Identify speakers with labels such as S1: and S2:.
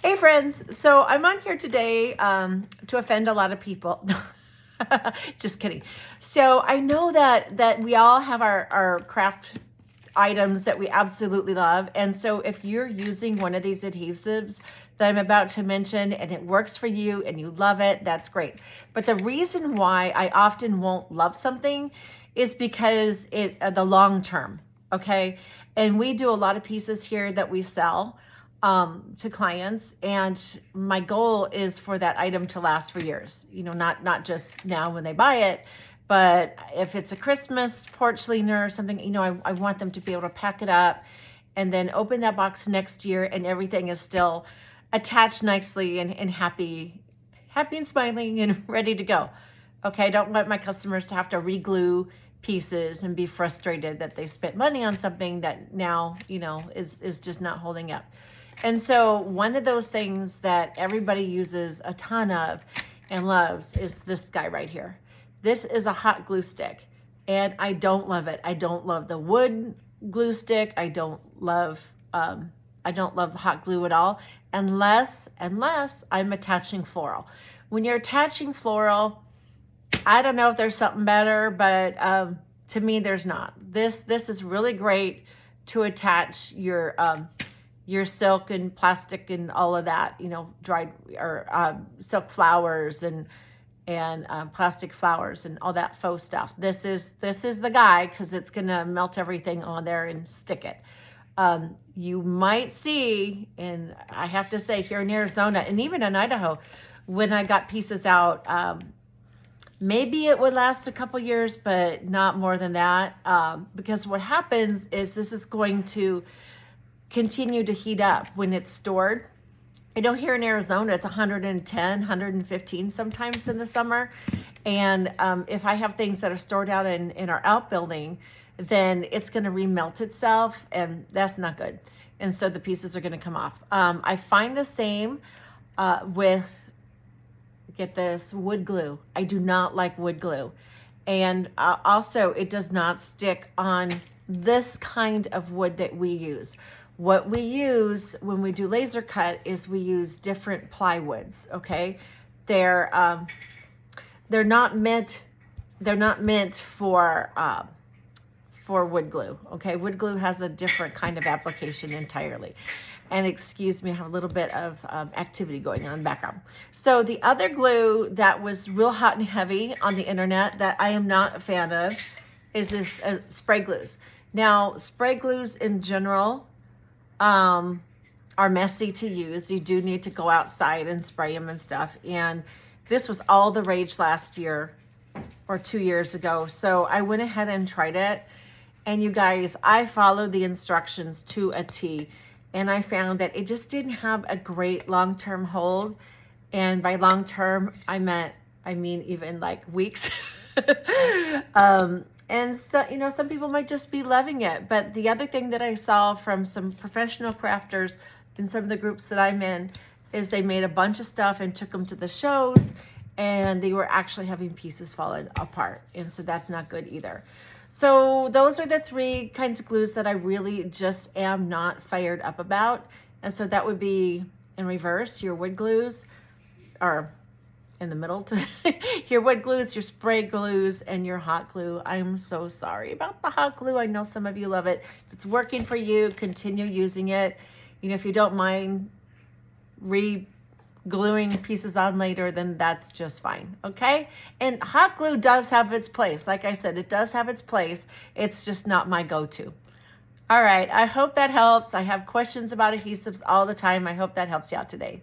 S1: Hey friends, so I'm on here today to offend a lot of people. Just kidding. So I know that we all have our craft items that we absolutely love. And so if you're using one of these adhesives that I'm about to mention and it works for you and you love it, that's great. But the reason why I often won't love something is because the long term, okay? And we do a lot of pieces here that we sell to clients, and my goal is for that item to last for years. You know, not just now when they buy it, but if it's a Christmas porch leaner or something, you know, I want them to be able to pack it up and then open that box next year and everything is still attached nicely and happy and smiling and ready to go. Okay, I don't want my customers to have to re-glue pieces and be frustrated that they spent money on something that now, you know, is just not holding up. And so one of those things that everybody uses a ton of and loves is this guy right here. This is a hot glue stick, and I don't love it. I don't love the wood glue stick. I don't love hot glue at all, unless I'm attaching floral. When you're attaching floral, I don't know if there's something better, but to me, there's not. This is really great to attach your silk and plastic and all of that, you know, dried or silk flowers and plastic flowers and all that faux stuff. This is the guy, because it's gonna melt everything on there and stick it. You might see, and I have to say, here in Arizona and even in Idaho, when I got pieces out, maybe it would last a couple years, but not more than that, because what happens is this is going to continue to heat up when it's stored. I know here in Arizona it's 110, 115 sometimes in the summer. And if I have things that are stored out in our outbuilding, then it's going to remelt itself, and that's not good. And so the pieces are going to come off. I find the same with, get this, wood glue. I do not like wood glue. And also it does not stick on this kind of wood that we use. What we use when we do laser cut is we use different plywoods, okay? They're not meant for wood glue, okay? Wood glue has a different kind of application entirely. And excuse me, I have a little bit of activity going on in the background. So the other glue that was real hot and heavy on the internet that I am not a fan of is this spray glues. Now, spray glues in general are messy to use. You do need to go outside and spray them and stuff. And this was all the rage last year or 2 years ago. So I went ahead and tried it. And you guys, I followed the instructions to a T. And I found that it just didn't have a great long-term hold. And by long-term, I mean even like weeks. And so, you know, some people might just be loving it. But the other thing that I saw from some professional crafters in some of the groups that I'm in is they made a bunch of stuff and took them to the shows, and they were actually having pieces falling apart. And so that's not good either. So those are the three kinds of glues that I really just am not fired up about. And so that would be in reverse, your wood glues, or in the middle to your wood glues, your spray glues, and your hot glue. I'm so sorry about the hot glue. I know some of you love it. If it's working for you, continue using it. You know, if you don't mind re-gluing pieces on later, then that's just fine, okay? And hot glue does have its place. Like I said, it does have its place. It's just not my go-to. All right, I hope that helps. I have questions about adhesives all the time. I hope that helps you out today.